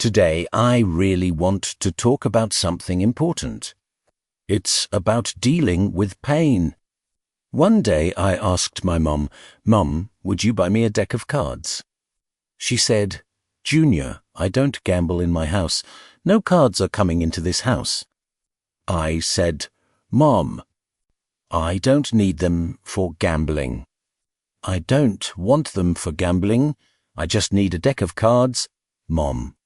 Today, I really want to talk about something important. It's about dealing with pain. One day I asked my mum, "Mum, would you buy me a deck of cards?" She said, "Junior, I don't gamble in my house. No cards are coming into this house." I said, "Mom, I don't need them for gambling. I don't want them for gambling. I just need a deck of cards, Mom."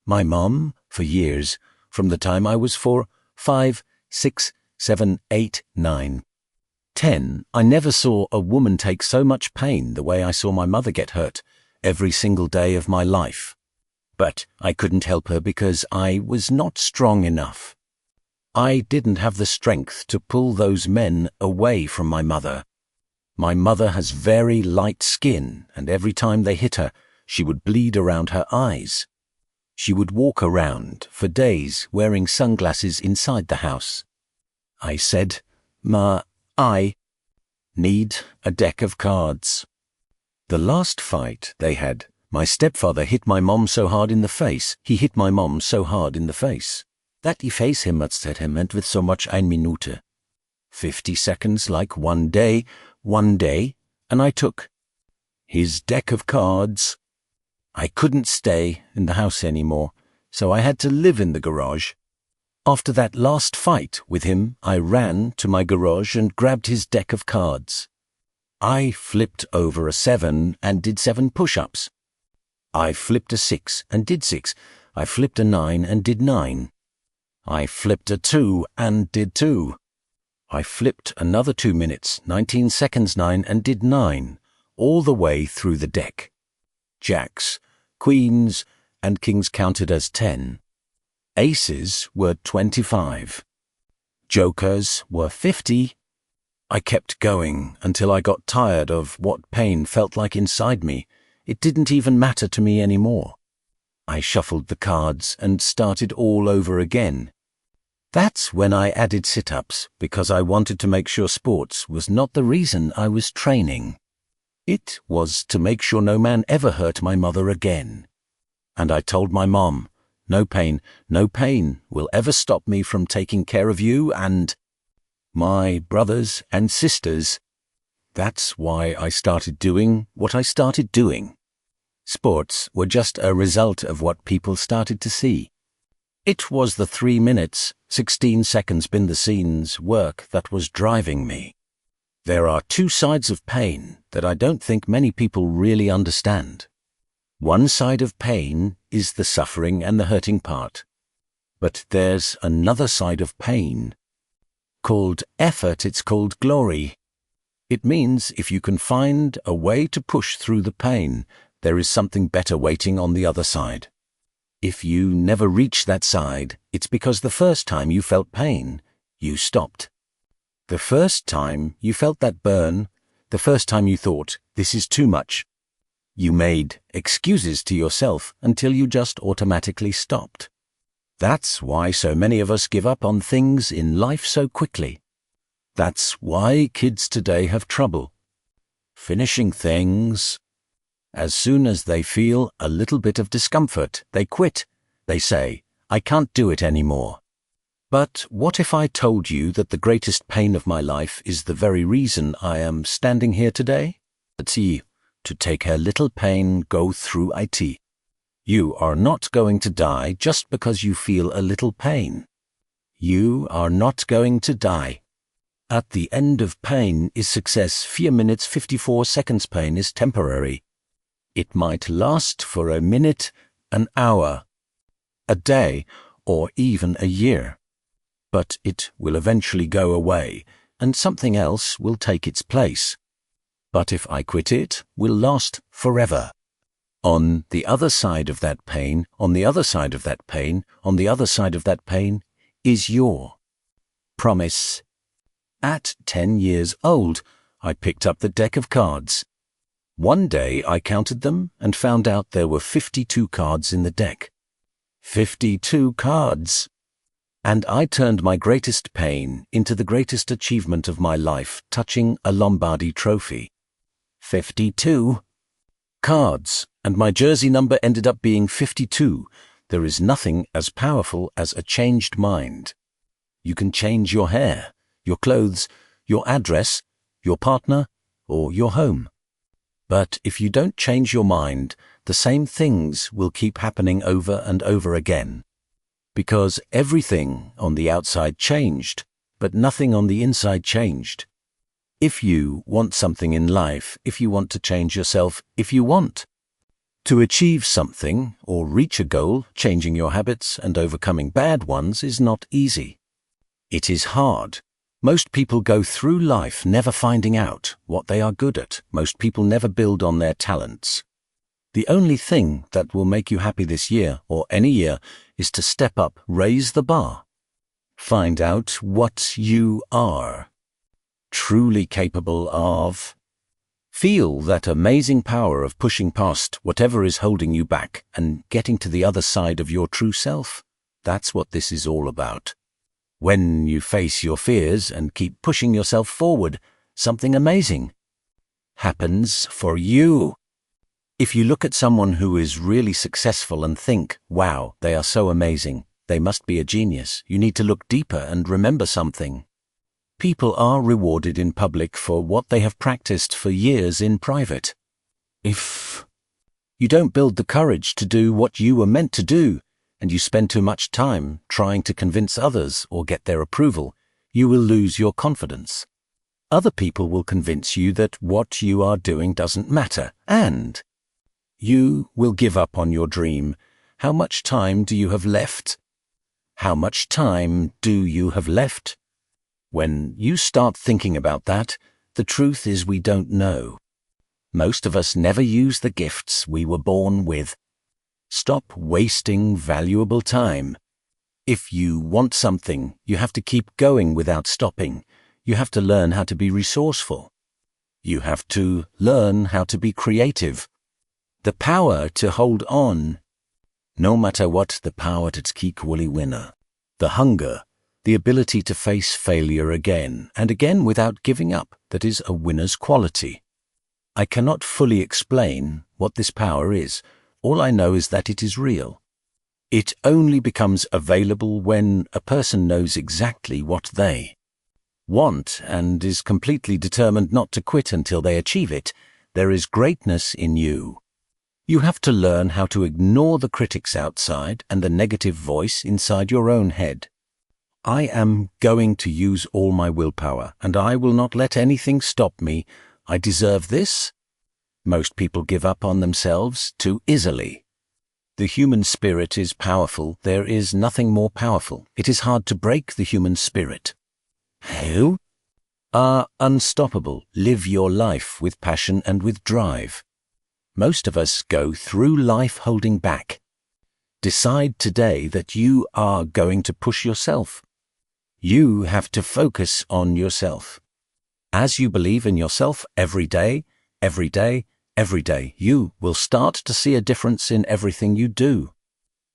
My mom, for years, from the time I was 4, 5, 6, 7, 8, 9, 10, I never saw a woman take so much pain the way I saw my mother get hurt every single day of my life. But I couldn't help her because I was not strong enough. I didn't have the strength to pull those men away from my mother. My mother has very light skin, and every time they hit her, she would bleed around her eyes. She would walk around for days wearing sunglasses inside the house. I said, "Ma, I need a deck of cards." The last fight they had, my stepfather hit my mom so hard in the face. He hit my mom so hard in the face that die Facehimmertzertement with so much 1 Minute. 50 seconds like one day, and I took his deck of cards. I couldn't stay in the house anymore, so I had to live in the garage. After that last fight with him, I ran to my garage and grabbed his deck of cards. I flipped over a 7 and did 7 push-ups. I flipped a 6 and did 6. I flipped a 9 and did 9. I flipped a 2 and did 2. I flipped another 2 minutes, 19 seconds 9 and did 9, all the way through the deck. Jacks, queens, and kings counted as 10. Aces were 25. Jokers were 50. I kept going until I got tired of what pain felt like inside me. It didn't even matter to me anymore. I shuffled the cards and started all over again. That's when I added sit-ups, because I wanted to make sure sports was not the reason I was training. It was to make sure no man ever hurt my mother again. And I told my mom, no pain will ever stop me from taking care of you and my brothers and sisters. That's why I started doing what I started doing. Sports were just a result of what people started to see. It was the 3 minutes, 16 seconds behind the scenes work that was driving me. There are two sides of pain that I don't think many people really understand. One side of pain is the suffering and the hurting part. But there's another side of pain. Called effort, it's called glory. It means if you can find a way to push through the pain, there is something better waiting on the other side. If you never reach that side, it's because the first time you felt pain, you stopped. The first time you felt that burn, the first time you thought, this is too much, you made excuses to yourself until you just automatically stopped. That's why so many of us give up on things in life so quickly. That's why kids today have trouble finishing things. As soon as they feel a little bit of discomfort, they quit. They say, "I can't do it anymore." But what if I told you that the greatest pain of my life is the very reason I am standing here today? To take her little pain go through it. You are not going to die just because you feel a little pain. You are not going to die. At the end of pain is success. 4 minutes 54 seconds pain is temporary. It might last for a minute, an hour, a day, or even a year. But it will eventually go away, and something else will take its place. But if I quit, it will last forever. On the other side of that pain, on the other side of that pain, on the other side of that pain, is your promise. At 10 years old, I picked up the deck of cards. One day I counted them and found out there were 52 cards in the deck. 52 cards! And I turned my greatest pain into the greatest achievement of my life, touching a Lombardi trophy. 52 cards, and my jersey number ended up being 52, There is nothing as powerful as a changed mind. You can change your hair, your clothes, your address, your partner, or your home. But if you don't change your mind, the same things will keep happening over and over again. Because everything on the outside changed, but nothing on the inside changed. If you want something in life, if you want to change yourself, if you want to achieve something or reach a goal, changing your habits and overcoming bad ones is not easy. It is hard. Most people go through life never finding out what they are good at. Most people never build on their talents. The only thing that will make you happy this year or any year is to step up, raise the bar. Find out what you are truly capable of. Feel that amazing power of pushing past whatever is holding you back and getting to the other side of your true self. That's what this is all about. When you face your fears and keep pushing yourself forward, something amazing happens for you. If you look at someone who is really successful and think, wow, they are so amazing, they must be a genius, you need to look deeper and remember something. People are rewarded in public for what they have practiced for years in private. If you don't build the courage to do what you were meant to do, and you spend too much time trying to convince others or get their approval, you will lose your confidence. Other people will convince you that what you are doing doesn't matter, and you will give up on your dream. How much time do you have left? How much time do you have left? When you start thinking about that, the truth is we don't know. Most of us never use the gifts we were born with. Stop wasting valuable time. If you want something, you have to keep going without stopping. You have to learn how to be resourceful. You have to learn how to be creative. The power to hold on. No matter what, the power to keep Wooly winner. The hunger, the ability to face failure again and again without giving up, that is a winner's quality. I cannot fully explain what this power is. All I know is that it is real. It only becomes available when a person knows exactly what they want and is completely determined not to quit until they achieve it. There is greatness in you. You have to learn how to ignore the critics outside and the negative voice inside your own head. I am going to use all my willpower, and I will not let anything stop me. I deserve this. Most people give up on themselves too easily. The human spirit is powerful. There is nothing more powerful. It is hard to break the human spirit. You are unstoppable. Live your life with passion and with drive. Most of us go through life holding back. Decide today that you are going to push yourself. You have to focus on yourself. As you believe in yourself every day, you will start to see a difference in everything you do.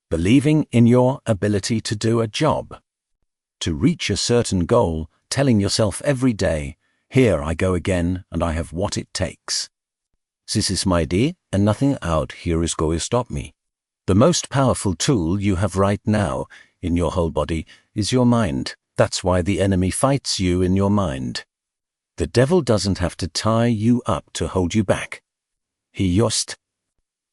Believing in your ability to do a job, to reach a certain goal, telling yourself every day, here I go again and I have what it takes. This is my idea and nothing out here is going to stop me. The most powerful tool you have right now in your whole body is your mind. That's why the enemy fights you in your mind. The devil doesn't have to tie you up to hold you back. He just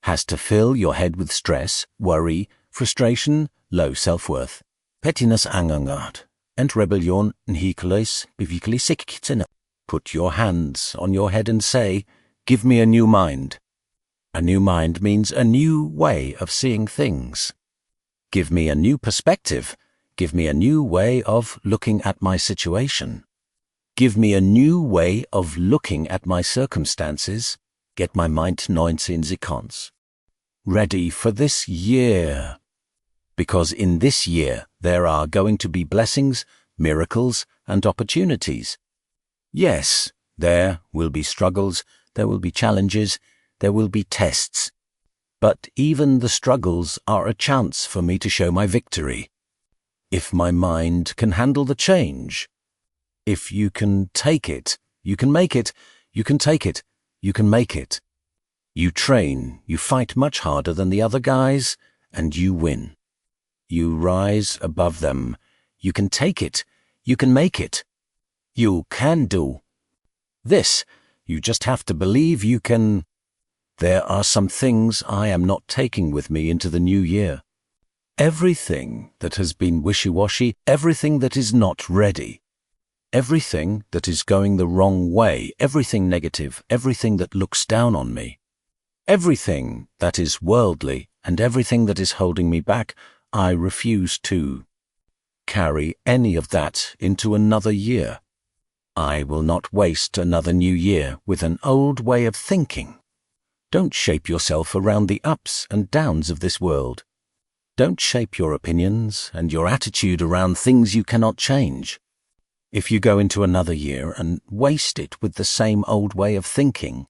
has to fill your head with stress, worry, frustration, low self-worth, pettiness, angangard, and rebellion, nhikulis, biviklis. Put your hands on your head and say, give me a new mind. A new mind means a new way of seeing things. Give me a new perspective. Give me a new way of looking at my situation. Give me a new way of looking at my circumstances. Get my mind 19 seconds. Ready for this year. Because in this year there are going to be blessings, miracles, and opportunities. Yes, there will be struggles, there will be challenges, there will be tests. But even the struggles are a chance for me to show my victory. If my mind can handle the change, if you can take it, you can make it, you can take it, you can make it. You train, you fight much harder than the other guys, and you win. you rise above them. You can take it. You can make it. You can do this. You just have to believe you can. There are some things I am not taking with me into the new year. Everything that has been wishy-washy, everything that is not ready, everything that is going the wrong way, everything negative, everything that looks down on me, everything that is worldly, and everything that is holding me back, I refuse to carry any of that into another year. I will not waste another new year with an old way of thinking. Don't shape yourself around the ups and downs of this world. Don't shape your opinions and your attitude around things you cannot change. If you go into another year and waste it with the same old way of thinking,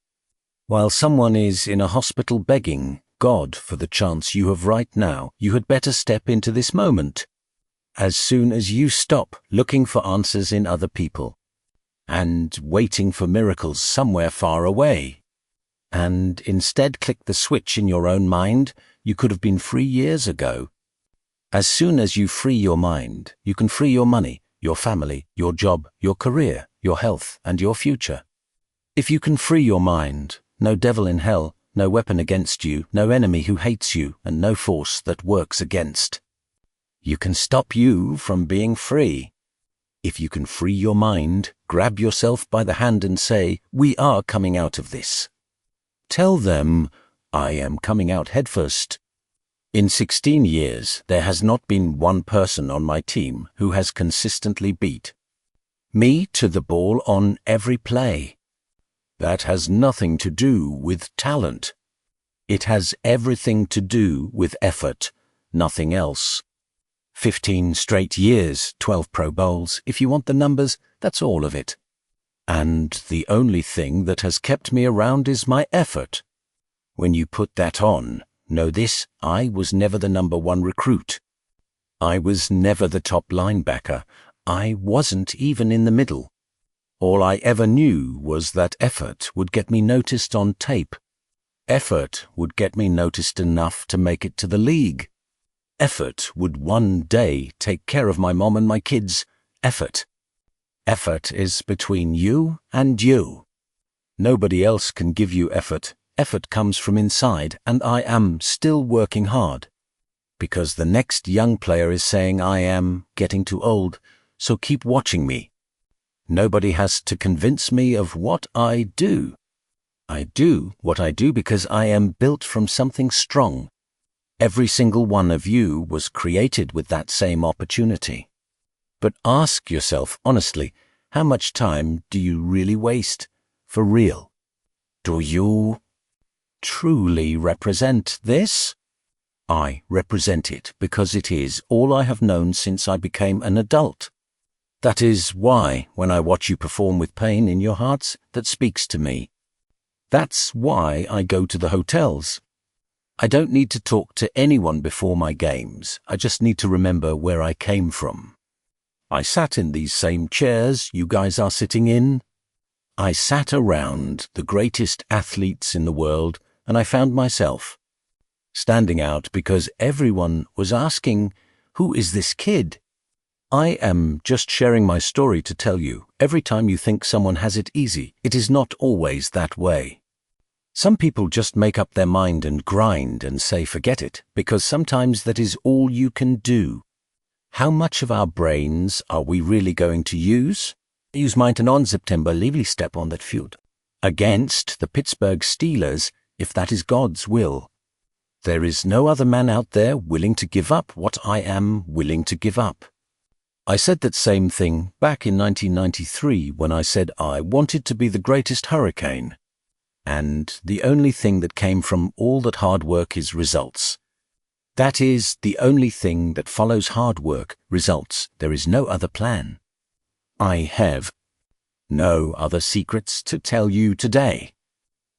while someone is in a hospital begging God for the chance you have right now, you had better step into this moment. As soon as you stop looking for answers in other people and waiting for miracles somewhere far away, and instead click the switch in your own mind, you could have been free years ago. As soon as you free your mind, you can free your money, your family, your job, your career, your health, and your future. If you can free your mind, no devil in hell, no weapon against you, no enemy who hates you, and no force that works against you can stop you from being free. If you can free your mind, grab yourself by the hand and say, "We are coming out of this." Tell them, "I am coming out headfirst." In 16 years, there has not been one person on my team who has consistently beat me to the ball on every play. That has nothing to do with talent. It has everything to do with effort, nothing else. 15 straight years, 12 Pro Bowls. If you want the numbers, that's all of it. And the only thing that has kept me around is my effort. When you put that on, know this, I was never the number one recruit. I was never the top linebacker. I wasn't even in the middle. All I ever knew was that effort would get me noticed on tape. Effort would get me noticed enough to make it to the league. Effort would one day take care of my mom and my kids. Effort. Effort is between you and you. Nobody else can give you effort. Effort comes from inside, and I am still working hard. Because the next young player is saying I am getting too old, so keep watching me. Nobody has to convince me of what I do. I do what I do because I am built from something strong. Every single one of you was created with that same opportunity. But ask yourself honestly, how much time do you really waste? For real? Do you truly represent this? I represent it because it is all I have known since I became an adult. That is why, when I watch you perform with pain in your hearts, that speaks to me. That's why I go to the hotels. I don't need to talk to anyone before my games. I just need to remember where I came from. I sat in these same chairs you guys are sitting in. I sat around the greatest athletes in the world, and I found myself standing out because everyone was asking, "Who is this kid?" I am just sharing my story to tell you, every time you think someone has it easy, it is not always that way. Some people just make up their mind and grind and say forget it, because sometimes that is all you can do. How much of our brains are we really going to use? Use mine on September lively step on that field. Against the Pittsburgh Steelers, if that is God's will. There is no other man out there willing to give up what I am willing to give up. I said that same thing back in 1993 when I said I wanted to be the greatest hurricane. And the only thing that came from all that hard work is results. That is the only thing that follows hard work, results. There is no other plan. I have no other secrets to tell you today.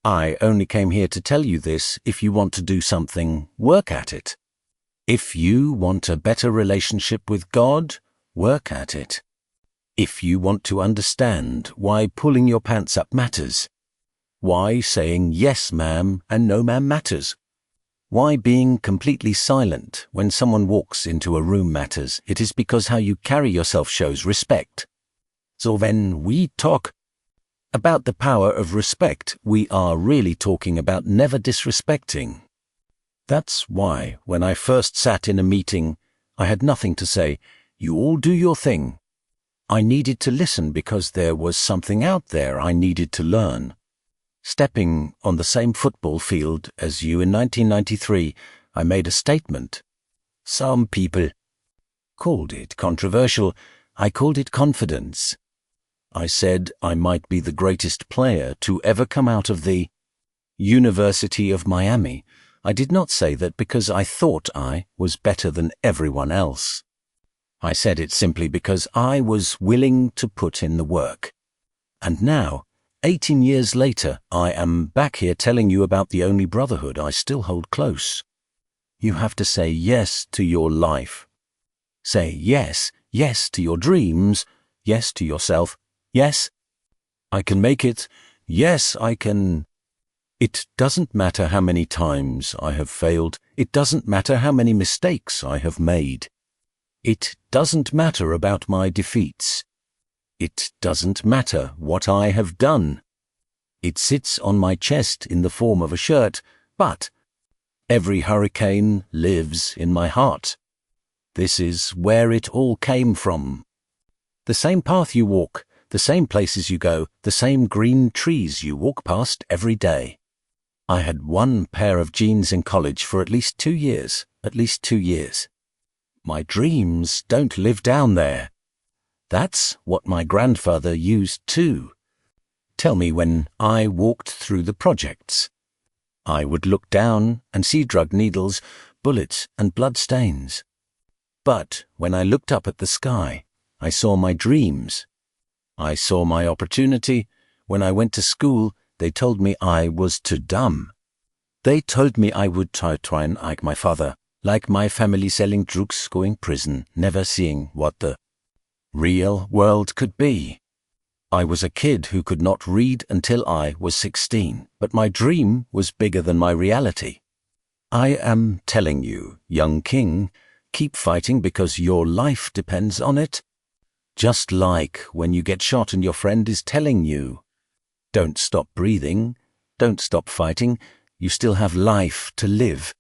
I only came here to tell you this. If you want to do something, work at it. If you want a better relationship with God, work at it. If you want to understand why pulling your pants up matters, why saying yes ma'am and no ma'am matters, Why being completely silent when someone walks into a room matters. It is because how you carry yourself shows respect. So when we talk about the power of respect, we are really talking about never disrespecting. That's why when I first sat in a meeting, I had nothing to say. You all do your thing. I needed to listen because there was something out there I needed to learn. Stepping on the same football field as you in 1993, I made a statement. Some people called it controversial. I called it confidence. I said I might be the greatest player to ever come out of the University of Miami. I did not say that because I thought I was better than everyone else. I said it simply because I was willing to put in the work. And now, 18 years later, I am back here telling you about the only brotherhood I still hold close. You have to say yes to your life. Say yes, yes to your dreams, yes to yourself, yes, I can make it, yes, I can. It doesn't matter how many times I have failed. It doesn't matter how many mistakes I have made. It doesn't matter about my defeats. It doesn't matter what I have done. It sits on my chest in the form of a shirt, but every hurricane lives in my heart. This is where it all came from. The same path you walk, the same places you go, the same green trees you walk past every day. I had one pair of jeans in college for at least 2 years. My dreams don't live down there. That's what my grandfather used too. Tell me when I walked through the projects. I would look down and see drug needles, bullets and blood stains. But when I looked up at the sky, I saw my dreams. I saw my opportunity. When I went to school, they told me I was too dumb. They told me I would try and like my father, like my family selling drugs, going prison, never seeing what the real world could be. I was a kid who could not read until I was 16, but my dream was bigger than my reality. I am telling you, young king, keep fighting because your life depends on it. Just like when you get shot and your friend is telling you, don't stop breathing, don't stop fighting, you still have life to live.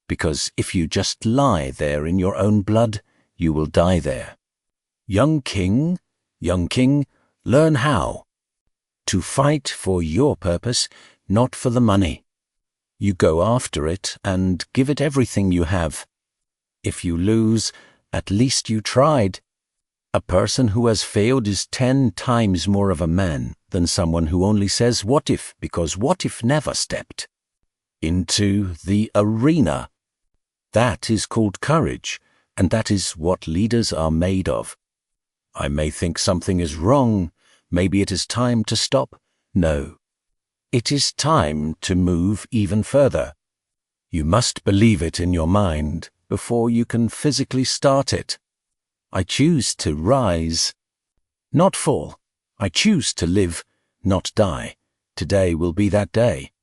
Because if you just lie there in your own blood, you will die there. Young king, learn how to fight for your purpose, not for the money. You go after it and give it everything you have. If you lose, at least you tried. A person who has failed is 10 times more of a man than someone who only says what if, because what if never stepped into the arena. That is called courage, and that is what leaders are made of. I may think something is wrong. Maybe it is time to stop. No. It is time to move even further. You must believe it in your mind before you can physically start it. I choose to rise, not fall. I choose to live, not die. Today will be that day.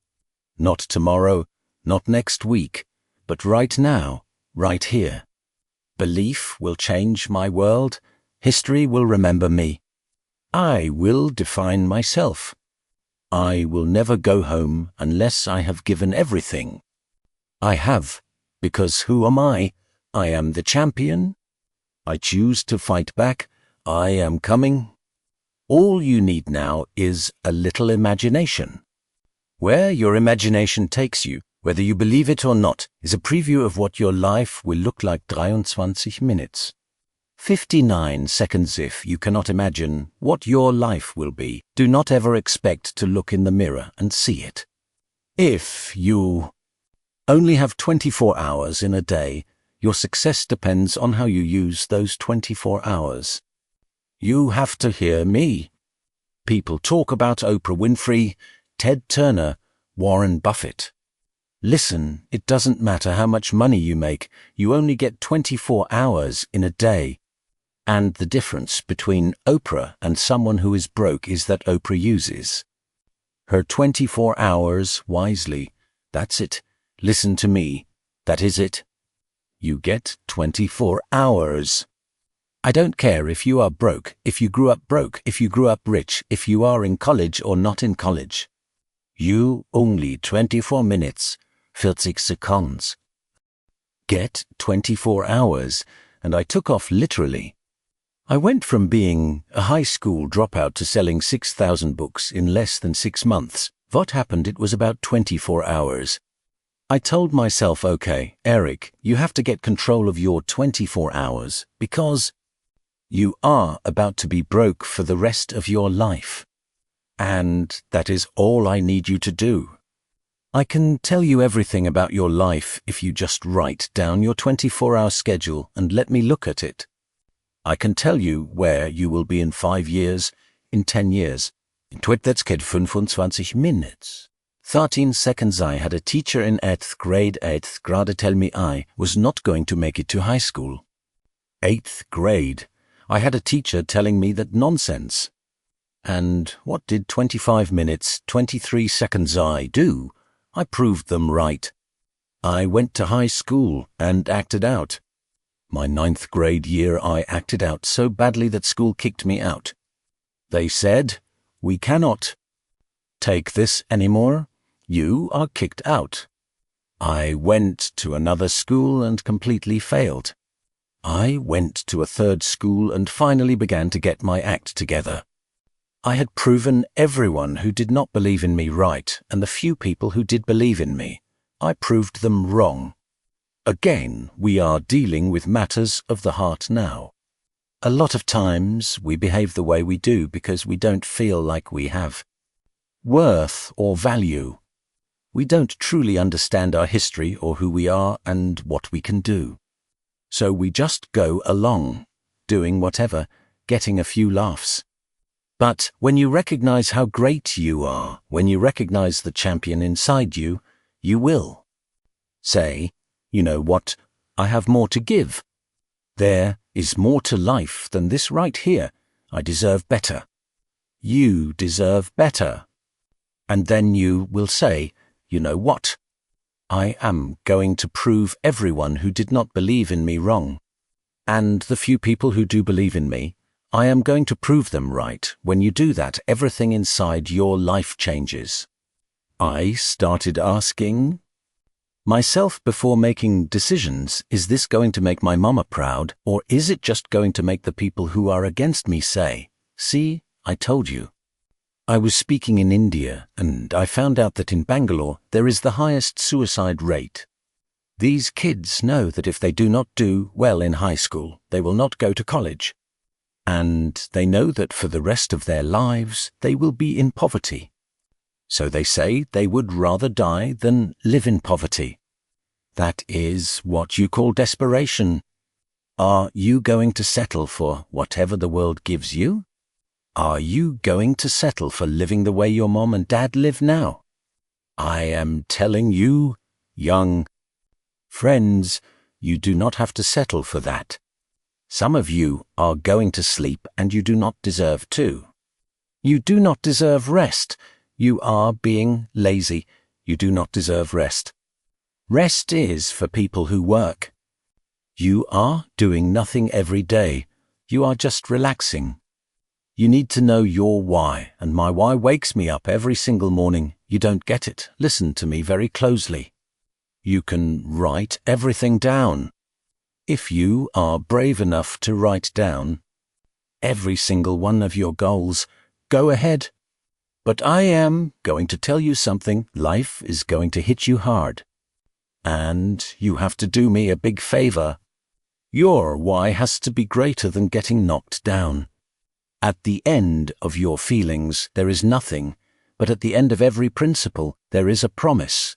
Not tomorrow, not next week, but right now, right here. Belief will change my world. History will remember me. I will define myself. I will never go home unless I have given everything I have, because who am I? I am the champion. I choose to fight back. I am coming. All you need now is a little imagination. Where your imagination takes you, whether you believe it or not, is a preview of what your life will look like 23 minutes. 59 seconds. If you cannot imagine what your life will be, do not ever expect to look in the mirror and see it. If you only have 24 hours in a day, your success depends on how you use those 24 hours. You have to hear me. People talk about Oprah Winfrey, Ted Turner, Warren Buffett. Listen, it doesn't matter how much money you make, you only get 24 hours in a day. And the difference between Oprah and someone who is broke is that Oprah uses her 24 hours wisely. That's it. Listen to me. That is it. You get 24 hours. I don't care if you are broke, if you grew up broke, if you grew up rich, if you are in college or not in college. You only 24 minutes, 40 seconds. Get 24 hours, and I took off literally. I went from being a high school dropout to selling 6,000 books in less than 6 months. What happened? It was about 24 hours. I told myself, okay, Eric, you have to get control of your 24 hours because you are about to be broke for the rest of your life. And that is all I need you to do. I can tell you everything about your life if you just write down your 24-hour schedule and let me look at it. I can tell you where you will be in 5 years, in 10 years. In 25 minutes. 13 seconds. I had a teacher in 8th grade tell me I was not going to make it to high school. 8th grade. I had a teacher telling me that nonsense. And what did 25 minutes, 23 seconds I do? I proved them right. I went to high school and acted out. My 9th grade year I acted out so badly that school kicked me out. They said, "We cannot take this anymore. You are kicked out." I went to another school and completely failed. I went to a third school and finally began to get my act together. I had proven everyone who did not believe in me right, and the few people who did believe in me, I proved them wrong. Again, we are dealing with matters of the heart now. A lot of times we behave the way we do because we don't feel like we have worth or value. We don't truly understand our history or who we are and what we can do. So we just go along, doing whatever, getting a few laughs. But when you recognize how great you are, when you recognize the champion inside you, you will say, "You know what? I have more to give. There is more to life than this right here. I deserve better. You deserve better." And then you will say, "You know what? I am going to prove everyone who did not believe in me wrong. And the few people who do believe in me, I am going to prove them right." When you do that, everything inside your life changes. I started asking myself before making decisions, is this going to make my mama proud, or is it just going to make the people who are against me say, "See, I told you"? I was speaking in India, and I found out that in Bangalore there is the highest suicide rate. These kids know that if they do not do well in high school, they will not go to college. And they know that for the rest of their lives they will be in poverty. So they say they would rather die than live in poverty. That is what you call desperation. Are you going to settle for whatever the world gives you? Are you going to settle for living the way your mom and dad live now? I am telling you, young friends, you do not have to settle for that. Some of you are going to sleep and you do not deserve to. You do not deserve rest. You are being lazy. You do not deserve rest. Rest is for people who work. You are doing nothing every day. You are just relaxing. You need to know your why, and my why wakes me up every single morning. You don't get it. Listen to me very closely. You can write everything down. If you are brave enough to write down every single one of your goals, go ahead. But I am going to tell you something. Life is going to hit you hard. And you have to do me a big favor. Your why has to be greater than getting knocked down. At the end of your feelings, there is nothing, but at the end of every principle, there is a promise.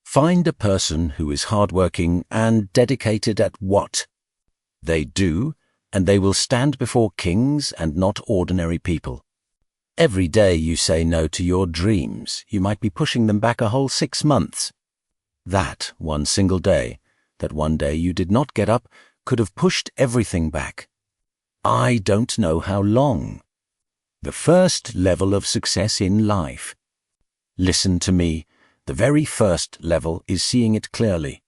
Find a person who is hardworking and dedicated at what they do, and they will stand before kings and not ordinary people. Every day you say no to your dreams, you might be pushing them back a whole 6 months. That one single day, that one day you did not get up, could have pushed everything back. I don't know how long. The first level of success in life. Listen to me. The very first level is seeing it clearly.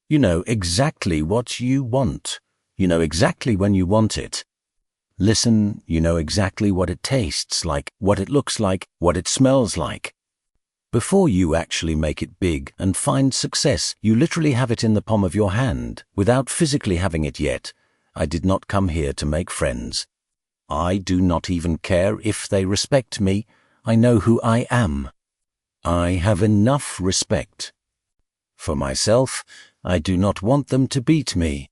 You know exactly what you want. You know exactly when you want it. Listen, you know exactly what it tastes like, what it looks like, what it smells like. Before you actually make it big and find success, you literally have it in the palm of your hand, without physically having it yet. I did not come here to make friends. I do not even care if they respect me. I know who I am. I have enough respect. For myself, I do not want them to beat me.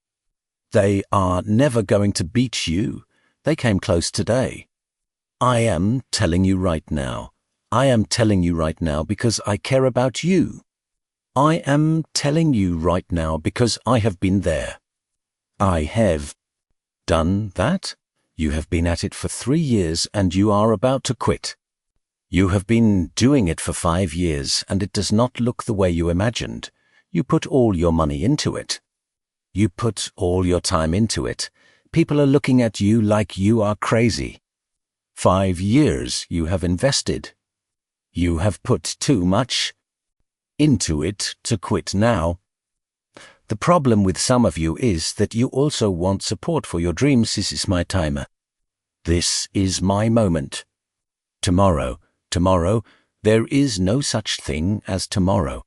They are never going to beat you. They came close today. I am telling you right now. I am telling you right now because I care about you. I am telling you right now because I have been there. I have done that. You have been at it for 3 years and you are about to quit. You have been doing it for 5 years and it does not look the way you imagined. You put all your money into it. You put all your time into it. People are looking at you like you are crazy. 5 years you have invested. You have put too much into it to quit now. The problem with some of you is that you also want support for your dreams. This is my timer. This is my moment. Tomorrow, there is no such thing as tomorrow.